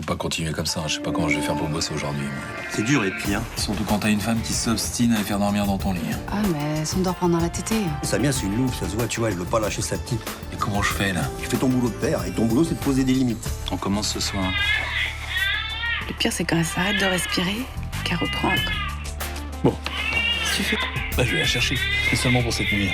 pas continuer comme ça. Je sais pas comment je vais faire pour bosser aujourd'hui. C'est dur et puis, hein. Surtout quand t'as une femme qui s'obstine à les faire dormir dans ton lit. Ah, mais elle s'endort pendant la tétée. Samia, c'est une louve, ça se voit, tu vois, elle veut pas lâcher sa petite. Et comment je fais, là? Tu fais ton boulot de père, et ton boulot, c'est de poser des limites. On commence ce soir. Le pire, c'est quand elle s'arrête de respirer, qu'elle reprend après. Bon. Qu'est-ce que tu fais? Bah, je vais la chercher. C'est seulement pour cette nuit.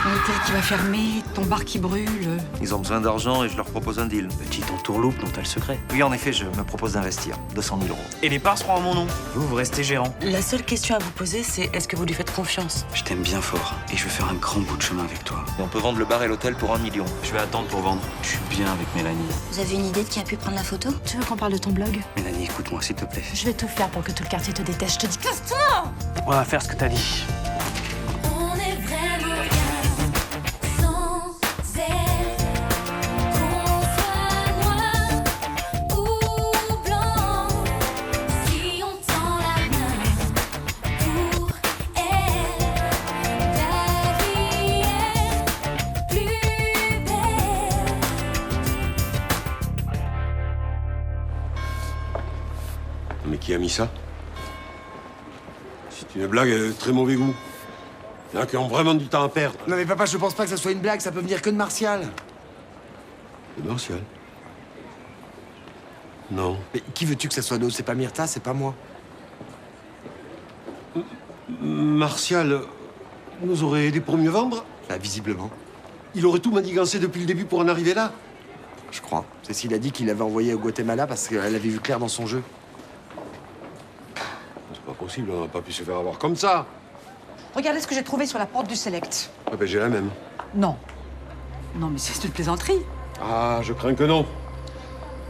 L'hôtel qui va fermer, ton bar qui brûle. Ils ont besoin d'argent et je leur propose un deal. Petite entourloupe dont t'as le secret. Oui, en effet, je me propose d'investir 200 000 €. Et les parts seront à mon nom. Vous restez gérant. La seule question à vous poser, c'est est-ce que vous lui faites confiance? Je t'aime bien fort et je veux faire un grand bout de chemin avec toi. Et on peut vendre le bar et l'hôtel pour 1 million. Je vais attendre pour vendre. Je suis bien avec Mélanie. Vous avez une idée de qui a pu prendre la photo? Tu veux qu'on parle de ton blog? Mélanie, écoute-moi s'il te plaît. Je vais tout faire pour que tout le quartier te déteste. Je te dis, casse-toi! On va faire ce que t'as dit. On est vraiment bien sans elle. Qu'on soit noir ou blanc, si on tend la main pour elle, la vie est plus belle. Mais qui a mis ça? C'est une blague de très mauvais goût. Il y en a qui ont vraiment du temps à perdre. Non mais papa, je pense pas que ça soit une blague, ça peut venir que de Martial. C'est Martial. Non. Mais qui veux-tu que ça soit d'autre? C'est pas Myrtha, c'est pas moi. Martial nous aurait aidé pour mieux vendre. Bah visiblement, Il aurait tout manigancé depuis le début pour en arriver là. je crois. Cécile a dit qu'il l'avait envoyé au Guatemala parce qu'elle avait vu clair dans son jeu. C'est pas possible, on n'a pas pu se faire avoir comme ça. Regardez ce que j'ai trouvé sur la porte du Select. Ah ben j'ai la même. Non. Non, mais c'est une plaisanterie. Ah, je crains que non.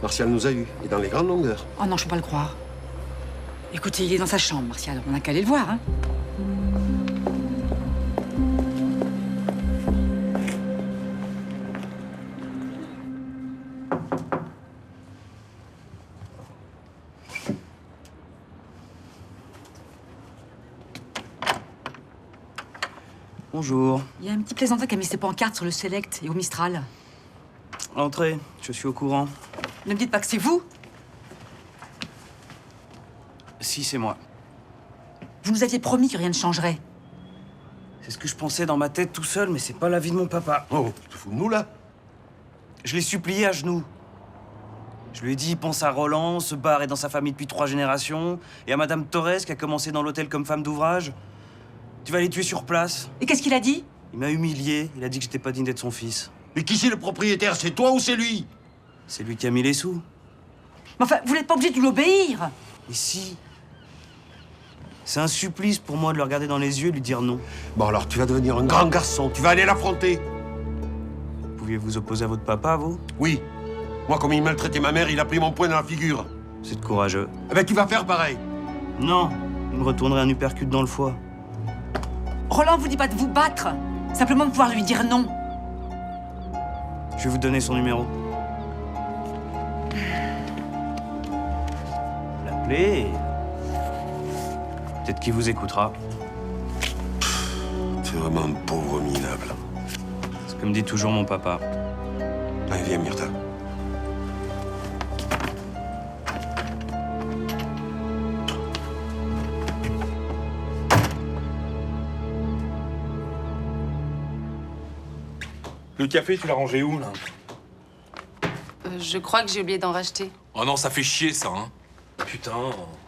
Martial nous a eus, et dans les grandes longueurs. Oh non, je peux pas le croire. Écoutez, il est dans sa chambre, Martial. On a qu'à aller le voir, hein. Bonjour. Il y a un petit plaisantin qui a mis ses pancartes sur le Select et au Mistral. Entrez, je suis au courant. Ne me dites pas que c'est vous. Si, c'est moi. Vous nous aviez promis que rien ne changerait. C'est ce que je pensais dans ma tête tout seul, mais c'est pas l'avis de mon papa. Oh, tu te fous de nous là? Je l'ai supplié à genoux. Je lui ai dit, pense à Roland, ce bar est dans sa famille depuis 3 générations, et à Madame Torres, qui a commencé dans l'hôtel comme femme d'ouvrage. Tu vas les tuer sur place. Et qu'est-ce qu'il a dit? Il m'a humilié, il a dit que j'étais pas digne d'être son fils. Mais qui c'est le propriétaire? C'est toi ou c'est lui? C'est lui qui a mis les sous. Mais enfin, vous n'êtes pas obligé de lui obéir. Et si? C'est un supplice pour moi de le regarder dans les yeux et lui dire non. Bon alors, tu vas devenir un grand garçon, tu vas aller l'affronter. Vous pouviez vous opposer à votre papa, vous? Oui. Moi, comme il maltraitait ma mère, il a pris mon poing dans la figure. C'est de courageux. Eh ben, tu vas faire pareil. Non, il me retournerait un uppercut dans le foie. Roland vous dit pas de vous battre. Simplement de pouvoir lui dire non. Je vais vous donner son numéro. L'appelez. Peut-être qu'il vous écoutera. C'est vraiment un pauvre minable. C'est comme dit toujours mon papa. Allez, viens, Myrtha. Le café, tu l'as rangé où, là? Je crois que j'ai oublié d'en racheter. Oh non, ça fait chier, ça, hein. Putain.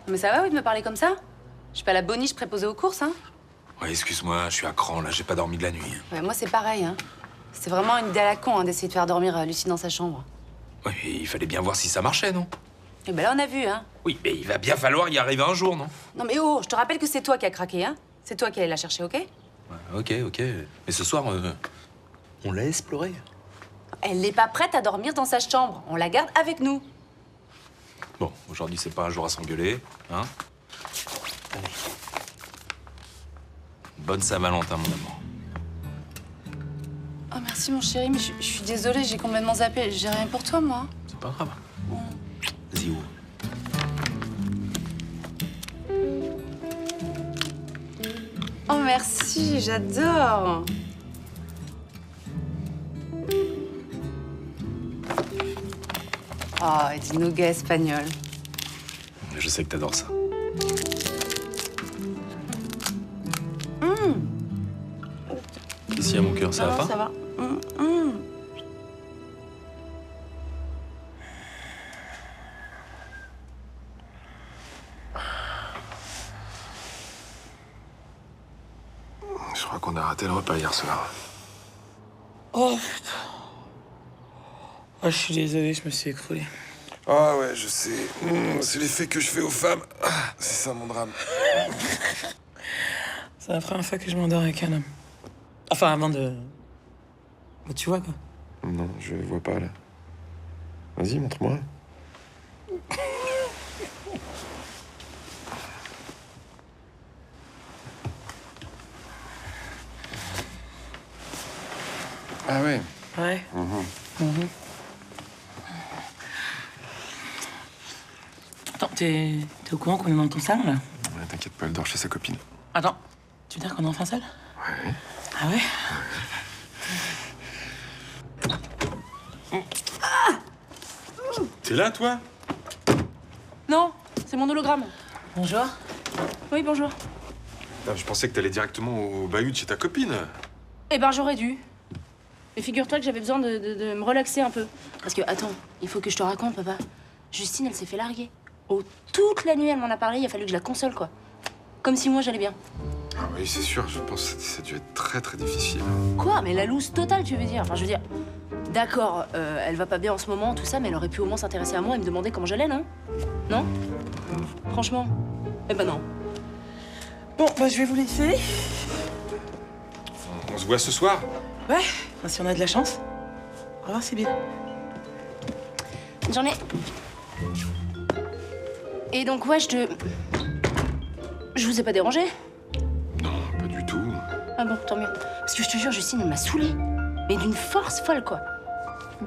Mais ça va, oui, de me parler comme ça? Je suis pas la boniche préposée aux courses, hein? Ouais, excuse-moi, je suis à cran, là, j'ai pas dormi de la nuit. Ouais, moi, c'est pareil, hein. C'est vraiment une idée à la con, hein, d'essayer de faire dormir Lucie dans sa chambre. Ouais, mais il fallait bien voir si ça marchait, non? Et ben là, on a vu, hein. Oui, mais il va bien falloir y arriver un jour, non? Non, mais oh, je te rappelle que c'est toi qui as craqué, hein. C'est toi qui allais la chercher, ok? Ouais, ok. Mais ce soir, on l'a exploré. Elle n'est pas prête à dormir dans sa chambre. On la garde avec nous. Bon, aujourd'hui, c'est pas un jour à s'engueuler, hein? Allez. Bonne Saint-Valentin, mon amour. Oh, merci, mon chéri, mais je suis désolée, j'ai complètement zappé. J'ai rien pour toi, moi. C'est pas grave. Vas-y, où? Oh, merci, j'adore. Oh, et du nougat espagnol. Je sais que t'adores ça. Ici, à mon cœur, ça va pas? Ça va. Je crois qu'on a raté le repas hier soir. Oh putain. Oh, je suis désolée, je me suis écroulée. Ah ouais, je sais. C'est l'effet que je fais aux femmes. Ah, c'est ça mon drame. C'est la première fois que je m'endors avec un homme. Enfin, avant de... Bah, tu vois, quoi. Non, je vois pas là. Vas-y, montre-moi. Ah ouais. Ouais. Attends, t'es au courant qu'on est dans ton salon, là? Ouais, t'inquiète pas, elle dort chez sa copine. Attends, tu veux dire qu'on est enfin seul? Ouais. Ah ouais? T'es là, toi? Non, c'est mon hologramme. Bonjour. Oui, bonjour. Ah, je pensais que t'allais directement au bahut de chez ta copine. Eh ben, j'aurais dû. Mais figure-toi que j'avais besoin de me relaxer un peu. Parce que, attends, il faut que je te raconte, papa. Justine, elle s'est fait larguer. Oh, toute la nuit, elle m'en a parlé, il a fallu que je la console, quoi. Comme si moi, j'allais bien. Ah oui, c'est sûr, je pense que ça a dû être très très difficile. Quoi? Mais la loose totale, tu veux dire? Enfin, je veux dire, d'accord, elle va pas bien en ce moment, tout ça, mais elle aurait pu au moins s'intéresser à moi et me demander comment j'allais, non? Non? Franchement? Eh ben non. Bon, bah, je vais vous laisser. On se voit ce soir? Ouais, bah, si on a de la chance. Au revoir, Sybille. J'en ai... Et donc, ouais, je vous ai pas dérangé? Non, pas du tout. Ah bon, tant mieux. Parce que je te jure, Justine, elle m'a saoulée. Mais d'une force folle, quoi.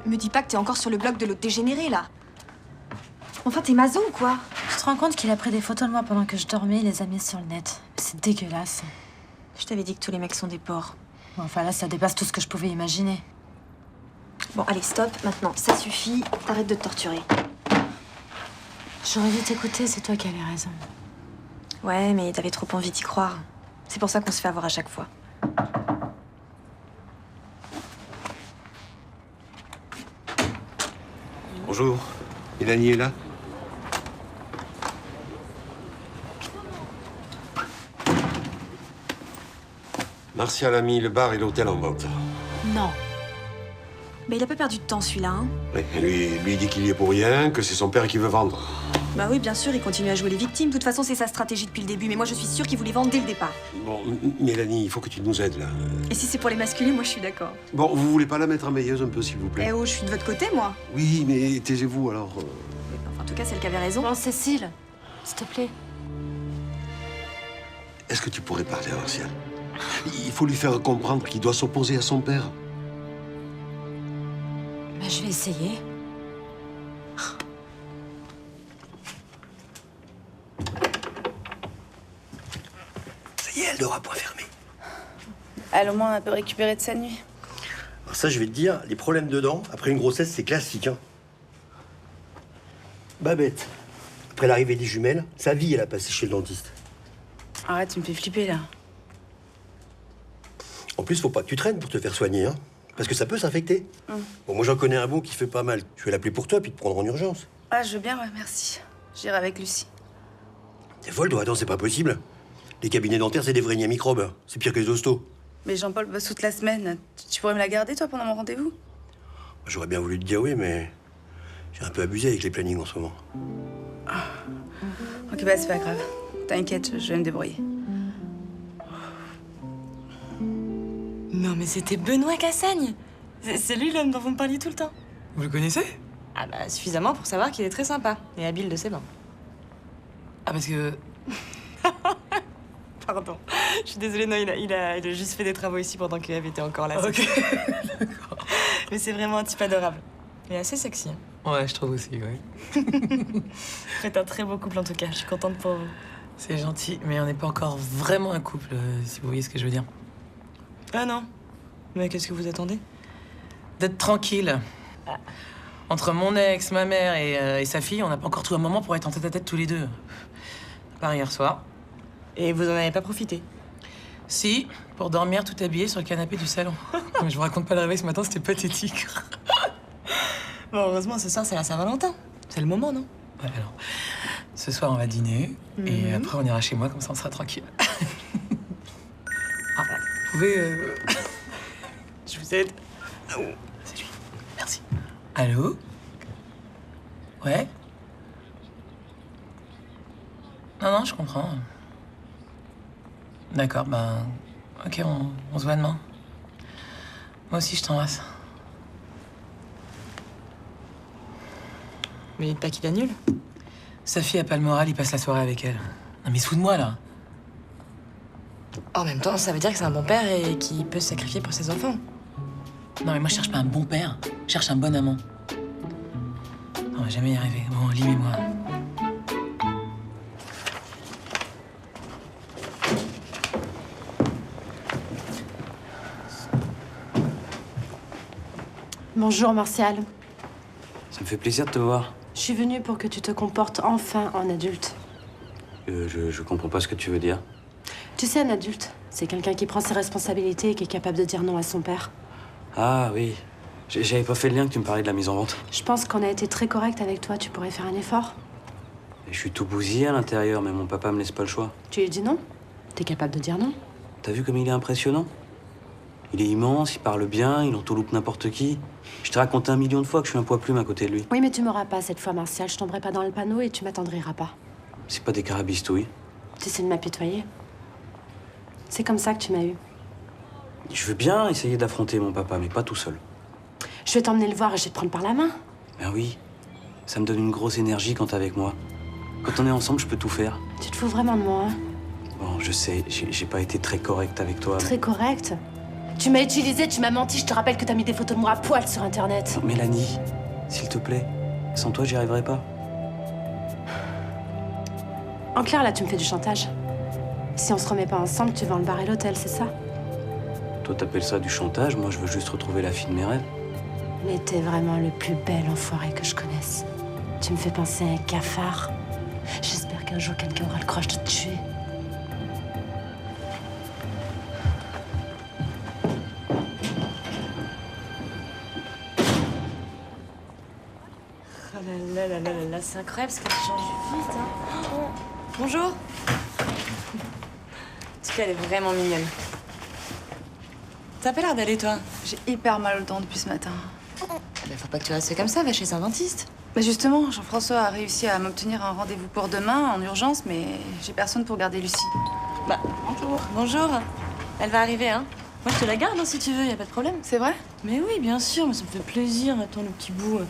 Me dis pas que t'es encore sur le blog de l'autre dégénéré, là. Enfin, t'es maso ou quoi? Tu te rends compte qu'il a pris des photos de moi pendant que je dormais et les a mis sur le net? C'est dégueulasse. Je t'avais dit que tous les mecs sont des porcs. Bon, enfin là, ça dépasse tout ce que je pouvais imaginer. Bon, allez, stop, maintenant, ça suffit. T'arrêtes de te torturer. J'aurais dû t'écouter, c'est toi qui avais raison. Ouais, mais t'avais trop envie d'y croire. C'est pour ça qu'on se fait avoir à chaque fois. Bonjour. Mélanie est là? Martial a mis le bar et l'hôtel en vente. Non. Mais il a pas perdu de temps, celui-là, hein? Oui, lui il dit qu'il y est pour rien, que c'est son père qui veut vendre. Bah oui, bien sûr, il continue à jouer les victimes. De toute façon, c'est sa stratégie depuis le début. Mais moi, je suis sûre qu'il voulait vendre dès le départ. Bon, Mélanie, il faut que tu nous aides, là. Et si c'est pour les masculins, moi, je suis d'accord. Bon, vous voulez pas la mettre en veilleuse un peu, s'il vous plaît? Eh oh, je suis de votre côté, moi. Oui, mais taisez-vous, alors. Enfin, en tout cas, celle qui avait raison. Bon, Cécile, s'il te plaît. Est-ce que tu pourrais parler à Martial? Il faut lui faire comprendre qu'il doit s'opposer à son père. Bah, je vais essayer. Ça y est, elle dort à point fermé. Elle, au moins, un peu récupéré de sa nuit. Alors ça, je vais te dire, les problèmes de dents, après une grossesse, c'est classique, hein. Babette, après l'arrivée des jumelles, sa vie, elle a passé chez le dentiste. Arrête, tu me fais flipper, là. En plus, faut pas que tu traînes pour te faire soigner, hein. Parce que ça peut s'infecter. Bon, moi, j'en connais un bon qui fait pas mal. Je vais l'appeler pour toi, puis te prendre en urgence. Ah, je veux bien, ouais, merci. J'irai avec Lucie. T'es folle, toi? Attends, c'est pas possible. Les cabinets dentaires, c'est des vrais nids à microbes. C'est pire que les hostos. Mais Jean-Paul bosse toute la semaine. Tu pourrais me la garder, toi, pendant mon rendez-vous? J'aurais bien voulu te dire oui, mais j'ai un peu abusé avec les plannings en ce moment. Ok, bah, c'est pas grave. T'inquiète, je vais me débrouiller. Non, mais c'était Benoît Cassagne. C'est lui l'homme dont vous me parliez tout le temps. Vous le connaissez? Ah bah, suffisamment pour savoir qu'il est très sympa et habile de ses bains. Ah, parce que... Pardon. Je suis désolée, non, il a juste fait des travaux ici pendant qu'Eve était encore là. Ok. Mais c'est vraiment un type adorable. Il est assez sexy. Hein. Ouais, je trouve aussi, ouais. Vous faites un très beau couple en tout cas, je suis contente pour vous. C'est gentil, mais on n'est pas encore vraiment un couple, si vous voyez ce que je veux dire. Ah non. Mais qu'est-ce que vous attendez? D'être tranquille. Entre mon ex, ma mère et sa fille, on n'a pas encore trouvé un moment pour être en tête-à-tête tous les deux. À part hier soir. Et vous en avez pas profité? Si, pour dormir tout habillé sur le canapé du salon. Mais je vous raconte pas le réveil ce matin, c'était pathétique. Bon, heureusement, ce soir, c'est la Saint-Valentin. C'est le moment, non? Ouais, alors, ce soir, on va dîner. Et après, on ira chez moi, comme ça, on sera tranquille. Ah, vous pouvez... Je vous aide. C'est lui. Merci. Allô? Ouais? Non, je comprends. D'accord, ben... Ok, on se voit demain. Moi aussi, je t'embrasse. Mais dites pas qu'il annule. Sa fille a pas le moral, il passe la soirée avec elle. Non, mais il se fout de moi, là. En même temps, ça veut dire que c'est un bon père et qu'il peut se sacrifier pour ses enfants. Non, mais moi, je cherche pas un bon père. Je cherche un bon amant. On va jamais y arriver. Bon, Lim et moi. Bonjour, Martial. Ça me fait plaisir de te voir. Je suis venue pour que tu te comportes enfin en adulte. Je comprends pas ce que tu veux dire. Tu sais, un adulte, c'est quelqu'un qui prend ses responsabilités et qui est capable de dire non à son père. Ah oui. J'avais pas fait le lien que tu me parlais de la mise en vente. Je pense qu'on a été très correct avec toi. Tu pourrais faire un effort. Et je suis tout bousillé à l'intérieur, mais mon papa me laisse pas le choix. Tu lui dis non? T'es capable de dire non? T'as vu comme il est impressionnant? Il est immense, il parle bien, il entourloupe n'importe qui. Je t'ai raconté 1 million de fois que je suis un poids plume à côté de lui. Oui, mais tu m'auras pas cette fois, Martial. Je tomberai pas dans le panneau et tu m'attendriras pas. C'est pas des carabistouilles. Tu essaies de m'apitoyer. C'est comme ça que tu m'as eu. Je veux bien essayer d'affronter mon papa, mais pas tout seul. Je vais t'emmener le voir et je vais te prendre par la main. Ben oui, ça me donne une grosse énergie quand t'es avec moi. Quand on est ensemble, je peux tout faire. Tu te fous vraiment de moi, hein? Bon, je sais, j'ai pas été très correct avec toi. Très correct. Tu m'as utilisé, tu m'as menti. Je te rappelle que t'as mis des photos de moi à poil sur Internet. Non, Mélanie, s'il te plaît, sans toi, j'y arriverai pas. En clair, là, tu me fais du chantage. Si on se remet pas ensemble, tu vends le bar et l'hôtel, c'est ça? Toi, t'appelles ça du chantage, moi, je veux juste retrouver la fille de mes rêves. Mais t'es vraiment le plus bel enfoiré que je connaisse. Tu me fais penser à un cafard. J'espère qu'un jour, quelqu'un aura le courage de te tuer. Oh là là là là là, c'est incroyable parce qu'elle change vite, hein. Oh. Bonjour. En tout cas, elle est vraiment mignonne. T'as pas l'air d'aller, toi? J'ai hyper mal au dents depuis ce matin. Bah, faut pas que tu restes comme ça, va chez un dentiste. Mais justement, Jean-François a réussi à m'obtenir un rendez-vous pour demain en urgence, mais j'ai personne pour garder Lucie. Bah, bonjour. Bonjour. Elle va arriver, hein. Moi, je te la garde, hein, si tu veux, y a pas de problème. C'est vrai? Mais oui, bien sûr, mais ça me fait plaisir, attends, le petit bout.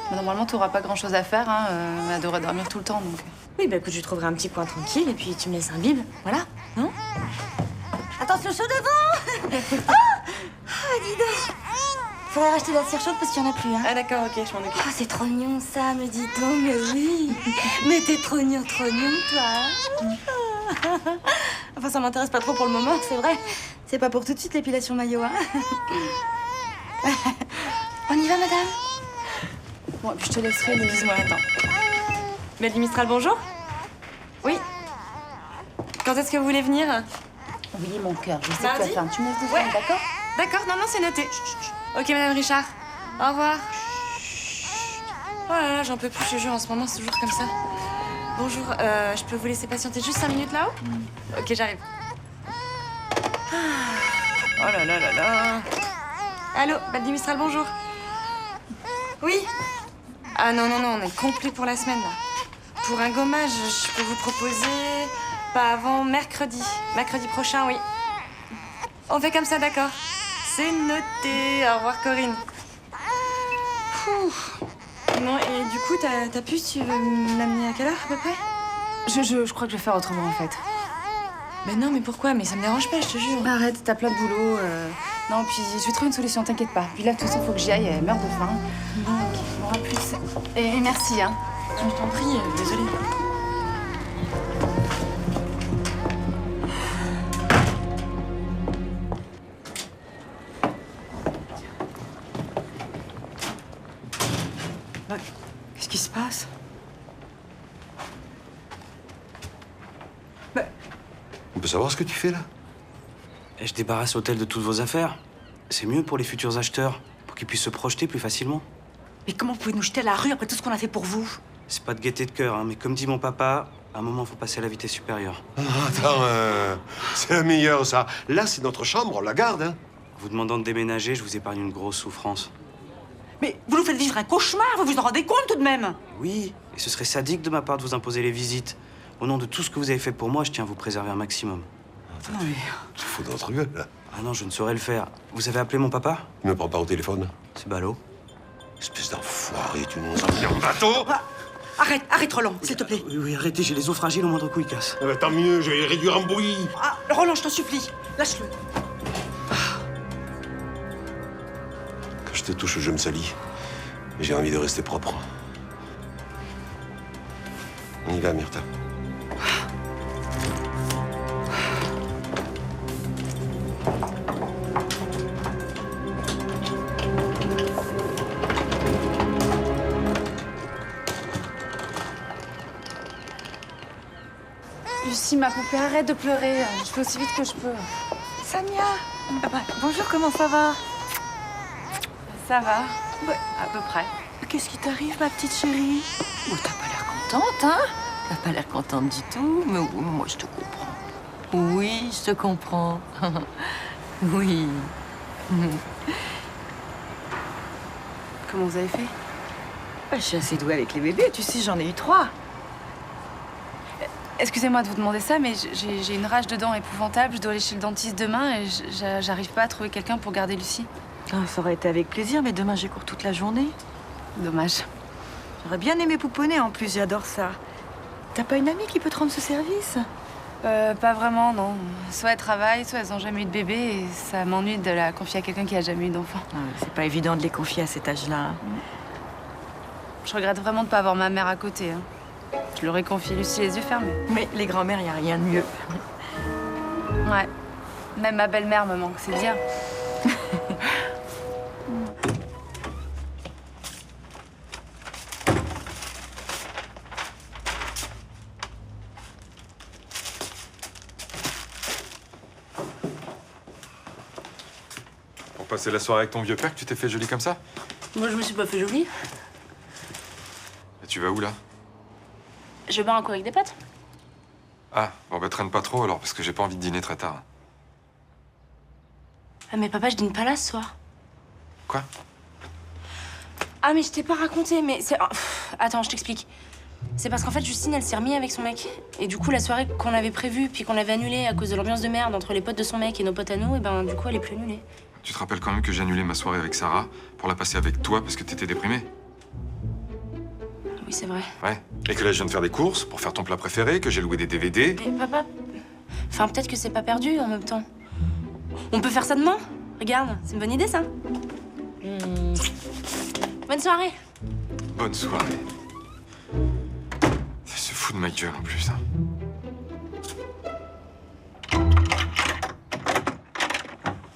Bah, normalement, t'auras pas grand-chose à faire, hein. Elle devrait dormir tout le temps, donc... Oui, bah écoute, je trouverai un petit coin tranquille et puis tu me laisses un bib, voilà, non? Attention, chaud devant. Oh, dis donc. Faudrait racheter de la cire chaude parce qu'il y en a plus, hein. Ah d'accord, ok, je m'en occupe. Oh, c'est trop mignon ça, me dis donc, mais oui. Mais t'es trop mignon, toi. Enfin, ça m'intéresse pas trop pour le moment, c'est vrai. C'est pas pour tout de suite l'épilation maillot, hein. On y va, madame? Bon, et puis je te laisserai les... Excuse-moi, attends. Belle Mistral, bonjour. Oui. Quand est-ce que vous voulez venir? Oui, mon cœur, je sais Mardi? que tu as faim. Tu me laisses des Ouais. secondes, d'accord? D'accord, non, c'est noté. Ok, madame Richard. Au revoir. Oh là là, j'en peux plus, je te jure, en ce moment, c'est toujours comme ça. Bonjour, je peux vous laisser patienter juste 5 minutes là-haut? Ok, j'arrive. Oh là là là là. Allô, Baldi Mistral, bonjour. Oui? Ah non, non, non, on est complet pour la semaine, là. Pour un gommage, je peux vous proposer pas avant mercredi. Mercredi prochain, oui. On fait comme ça, d'accord? C'est noté. Au revoir, Corinne. Ouh. Non, et du coup, ta puce, tu veux l'amener à quelle heure, à peu près? Je crois que je vais faire autrement, en fait. Mais non, mais pourquoi? Mais ça me dérange pas, je te jure. Arrête, t'as plein de boulot. Non, puis je vais trouver une solution, t'inquiète pas. Puis là, de toute façon, faut que j'y aille, elle meurt de faim. Bon, ok. Bon, à plus. Et merci, hein. Je t'en prie, désolée. Qu'est-ce qui se passe? On peut savoir ce que tu fais là? Et je débarrasse l'hôtel de toutes vos affaires. C'est mieux pour les futurs acheteurs, pour qu'ils puissent se projeter plus facilement. Mais comment vous pouvez nous jeter à la rue après tout ce qu'on a fait pour vous? C'est pas de gaieté de cœur, hein, mais comme dit mon papa, à un moment, faut passer à la vitesse supérieure. Attends, c'est la meilleure, ça. Là, c'est notre chambre, on la garde, hein. En vous demandant de déménager, je vous épargne une grosse souffrance. Mais vous nous faites vivre un cauchemar, vous vous en rendez compte tout de même? Oui, et ce serait sadique de ma part de vous imposer les visites. Au nom de tout ce que vous avez fait pour moi, je tiens à vous préserver un maximum. Non, mais... Tu fous de notre gueule, là. Ah non, je ne saurais le faire. Vous avez appelé mon papa? Il me prend pas au téléphone. C'est ballot. Espèce d'enfoiré, tu nous as mis en bateau. Arrête, Roland, s'il te plaît. Oui, arrêtez, j'ai les os fragiles, au moindre coup, ils cassent. Eh ben, tant mieux, je vais les réduire en bouillie. Ah, Roland, je t'en supplie, lâche-le. Quand je te touche, je me salis. Et j'ai envie de rester propre. On y va, Myrtha. Lucie, ma poupée, arrête de pleurer. Je fais aussi vite que je peux. Samia. Ah bah, bonjour, comment ça va? Ça va? Ouais, à peu près. Qu'est-ce qui t'arrive, ma petite chérie? Oh, t'as pas l'air contente, hein? T'as pas l'air contente du tout, mais moi, je te comprends. Oui, je te comprends. Oui. Comment vous avez fait? Je suis assez douée avec les bébés, tu sais, j'en ai eu 3. Excusez-moi de vous demander ça, mais j'ai une rage de dents épouvantable. Je dois aller chez le dentiste demain et j'arrive pas à trouver quelqu'un pour garder Lucie. Ça aurait été avec plaisir, mais demain j'ai cours toute la journée. Dommage. J'aurais bien aimé pouponner en plus, j'adore ça. T'as pas une amie qui peut te rendre ce service? Pas vraiment, non. Soit elles travaillent, soit elles ont jamais eu de bébé et ça m'ennuie de la confier à quelqu'un qui a jamais eu d'enfant. C'est pas évident de les confier à cet âge-là. Je regrette vraiment de pas avoir ma mère à côté. Hein. Je l'aurais confié Lucie les yeux fermés. Mais les grands-mères, y a rien de mieux. Ouais. Même ma belle-mère me manque, c'est dire. Pour passer la soirée avec ton vieux père que tu t'es fait jolie comme ça? Moi, je me suis pas fait jolie. Et tu vas où, là? Je vais boire un coup avec des potes. Ah, bon bah traîne pas trop alors, parce que j'ai pas envie de dîner très tard. Ah, mais papa, je dîne pas là ce soir. Quoi? Ah, mais je t'ai pas raconté, mais c'est... oh, attends, je t'explique. C'est parce qu'en fait, Justine, elle s'est remise avec son mec. Et du coup, la soirée qu'on avait prévue, puis qu'on avait annulée à cause de l'ambiance de merde entre les potes de son mec et nos potes à nous, et ben du coup, elle est plus annulée. Tu te rappelles quand même que j'ai annulé ma soirée avec Sarah pour la passer avec toi parce que t'étais déprimée? Oui, c'est vrai. Ouais. Et que là, je viens de faire des courses pour faire ton plat préféré, que j'ai loué des DVD. Mais papa... Enfin, peut-être que c'est pas perdu en même temps. On peut faire ça demain? Regarde, c'est une bonne idée, ça. Bonne soirée. Bonne soirée. Il se fout de ma gueule en plus. Hein.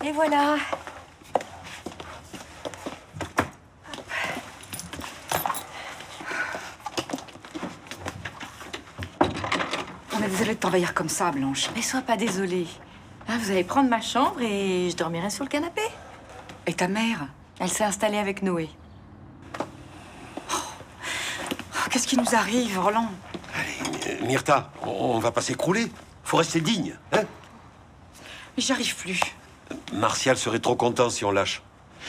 Et voilà. On est désolé de t'envahir comme ça, Blanche. Mais sois pas désolée. Hein, vous allez prendre ma chambre et je dormirai sur le canapé. Et ta mère? Elle s'est installée avec Noé. Qu'est-ce qui nous arrive, Roland? Allez, Myrtha, on va pas s'écrouler. Faut rester digne, hein? Mais j'y arrive plus. Martial serait trop content si on lâche.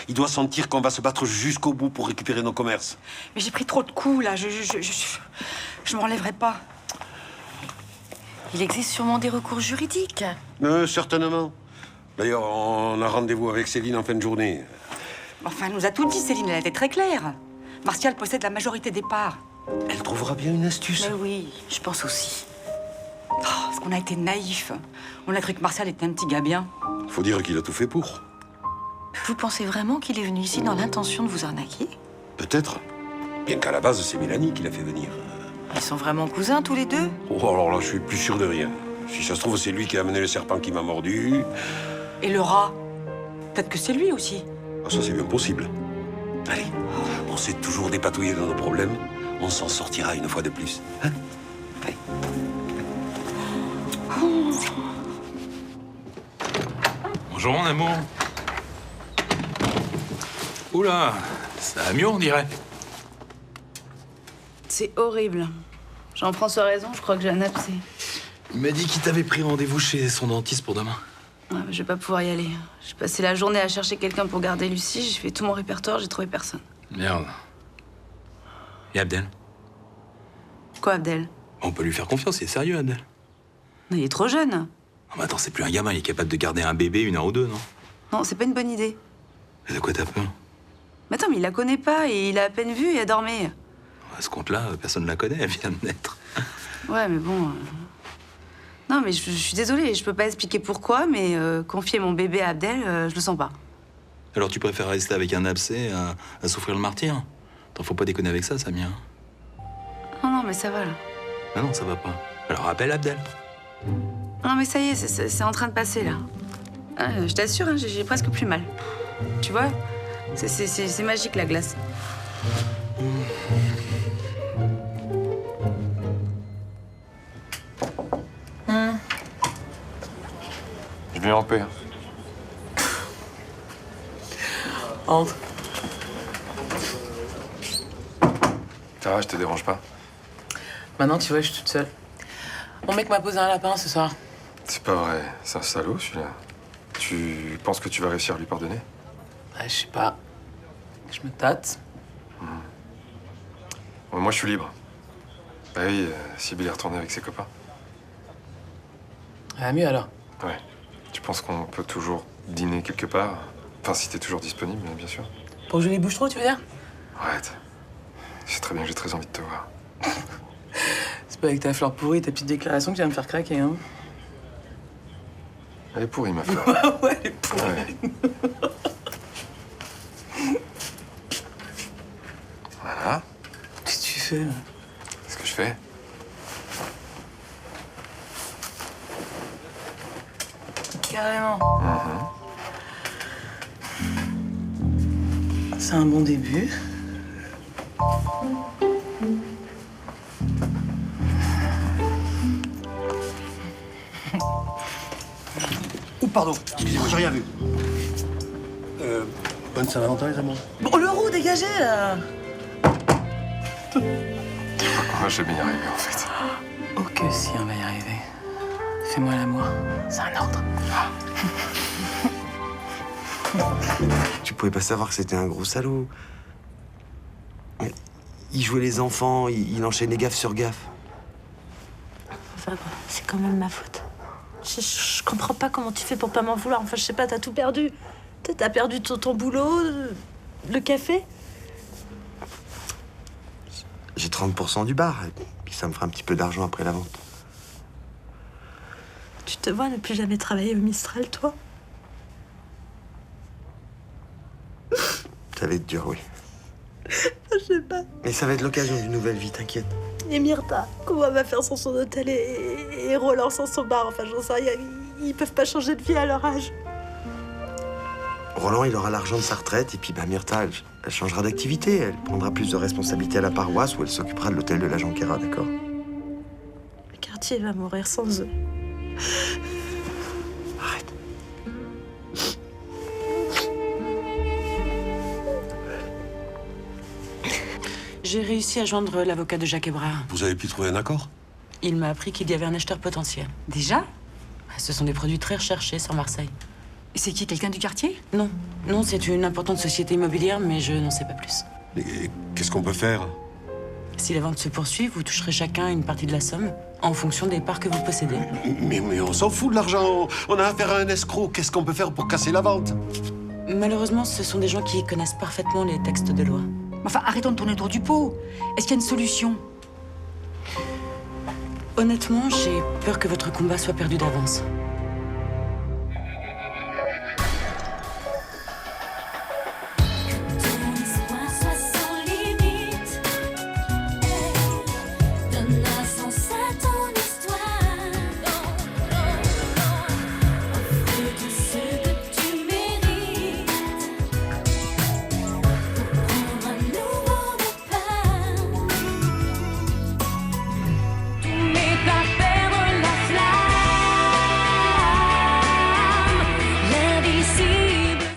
Il doit sentir qu'on va se battre jusqu'au bout pour récupérer nos commerces. Mais j'ai pris trop de coups, là. Je m'en relèverai pas. Il existe sûrement des recours juridiques. Certainement. D'ailleurs, on a rendez-vous avec Céline en fin de journée. Enfin, elle nous a tout dit, Céline. Elle a été très claire. Martial possède la majorité des parts. Elle trouvera bien une astuce. Mais oui, je pense aussi. Oh, parce qu'on a été naïfs. On a cru que Martial était un petit gars bien. Faut dire qu'il a tout fait pour. Vous pensez vraiment qu'il est venu ici dans l'intention de vous arnaquer? Peut-être. Bien qu'à la base, c'est Mélanie qui l'a fait venir. Ils sont vraiment cousins, tous les deux? Oh, alors là, je suis plus sûr de rien. Si ça se trouve, c'est lui qui a amené le serpent qui m'a mordu. Et le rat? Peut-être que c'est lui aussi. Ah, ça, c'est bien possible. Allez, on sait toujours dépatouiller dans nos problèmes, on s'en sortira une fois de plus. Hein? Ouais. Bonjour, mon amour. Oula, ça va mieux, on dirait. C'est horrible. Jean-François a raison, je crois que j'ai un abcès. Il m'a dit qu'il t'avait pris rendez-vous chez son dentiste pour demain. Ouais, mais je vais pas pouvoir y aller. J'ai passé la journée à chercher quelqu'un pour garder Lucie, j'ai fait tout mon répertoire, j'ai trouvé personne. Merde. Et Abdel? Quoi, Abdel? On peut lui faire confiance, il est sérieux, Abdel. Non, il est trop jeune. Non, mais attends, c'est plus un gamin, il est capable de garder un bébé 1 heure ou 2, non? Non, c'est pas une bonne idée. Et de quoi t'as peur? Mais attends, mais il la connaît pas et il a à peine vu et a dormi. À ce compte-là, personne ne la connaît, elle vient de naître. Ouais, mais bon... Non, mais je suis désolée, je peux pas expliquer pourquoi, mais confier mon bébé à Abdel, je le sens pas. Alors tu préfères rester avec un abcès à souffrir le martyr? T'en faut pas déconner avec ça, Samia. Non, non, mais ça va, là. Ah non, ça va pas. Alors appelle Abdel. Non, mais ça y est, c'est en train de passer, là. Ah, je t'assure, hein, j'ai presque plus mal. Tu vois, c'est magique, la glace. Je viens en paix. Entre. Ça va, je te dérange pas? Maintenant, tu vois, je suis toute seule. Mon mec m'a posé un lapin ce soir. C'est pas vrai. C'est un salaud, celui-là. Tu penses que tu vas réussir à lui pardonner? Ouais, je sais pas. Je me tâte. Ouais, moi, je suis libre. Bah oui, Sybille est retournée avec ses copains. Ah, mieux alors. Ouais. Tu penses qu'on peut toujours dîner quelque part? Enfin, si t'es toujours disponible, bien sûr. Pour jouer les bouches trop, tu veux dire? Arrête. Je sais très bien que j'ai très envie de te voir. C'est pas avec ta fleur pourrie et ta petite déclaration que tu vas me faire craquer, hein. Elle est pourrie, ma fleur. Ouais, elle est pourrie. Ouais. Voilà. Qu'est-ce que tu fais, là? Qu'est-ce que je fais? Carrément. C'est un bon début. Oh, pardon, excusez-moi, j'ai rien vu. Bonne Saint-Valentin, les amours. Bon, l'euro, dégagez, là. Moi, je vais bien y arriver, en fait. Oh que si, on va y arriver. Fais-moi l'amour. C'est un ordre. Tu pouvais pas savoir que c'était un gros salaud. Mais il jouait les enfants, il enchaînait gaffe sur gaffe. Enfin, c'est quand même ma faute. Je comprends pas comment tu fais pour pas m'en vouloir. Enfin, je sais pas, t'as tout perdu. T'as perdu ton boulot, le café. J'ai 30% du bar, et puis ça me fera un petit peu d'argent après la vente. Tu te vois ne plus jamais travailler au Mistral, toi? Ça va être dur, oui. Je sais pas. Mais ça va être l'occasion d'une nouvelle vie, t'inquiète. Et Myrta, comment elle va faire sans son hôtel et Roland sans son bar? Enfin, j'en sais rien. Ils peuvent pas changer de vie à leur âge. Roland, il aura l'argent de sa retraite, et puis Myrta, elle changera d'activité. Elle prendra plus de responsabilités à la paroisse, où elle s'occupera de l'hôtel de la Jonquera, d'accord? Le quartier va mourir sans eux. Arrête. J'ai réussi à joindre l'avocat de Jacques Hébrard. Vous avez pu trouver un accord? Il m'a appris qu'il y avait un acheteur potentiel. Déjà? Ce sont des produits très recherchés sur Marseille. Et c'est qui, quelqu'un du quartier? Non, non, c'est une importante société immobilière, mais je n'en sais pas plus. Et qu'est-ce qu'on peut faire? Si la vente se poursuit, vous toucherez chacun une partie de la somme en fonction des parts que vous possédez. Mais on s'en fout de l'argent. On a affaire à un escroc. Qu'est-ce qu'on peut faire pour casser la vente? Malheureusement, ce sont des gens qui connaissent parfaitement les textes de loi. Enfin, arrêtons de tourner autour du pot. Est-ce qu'il y a une solution? Honnêtement, j'ai peur que votre combat soit perdu d'avance.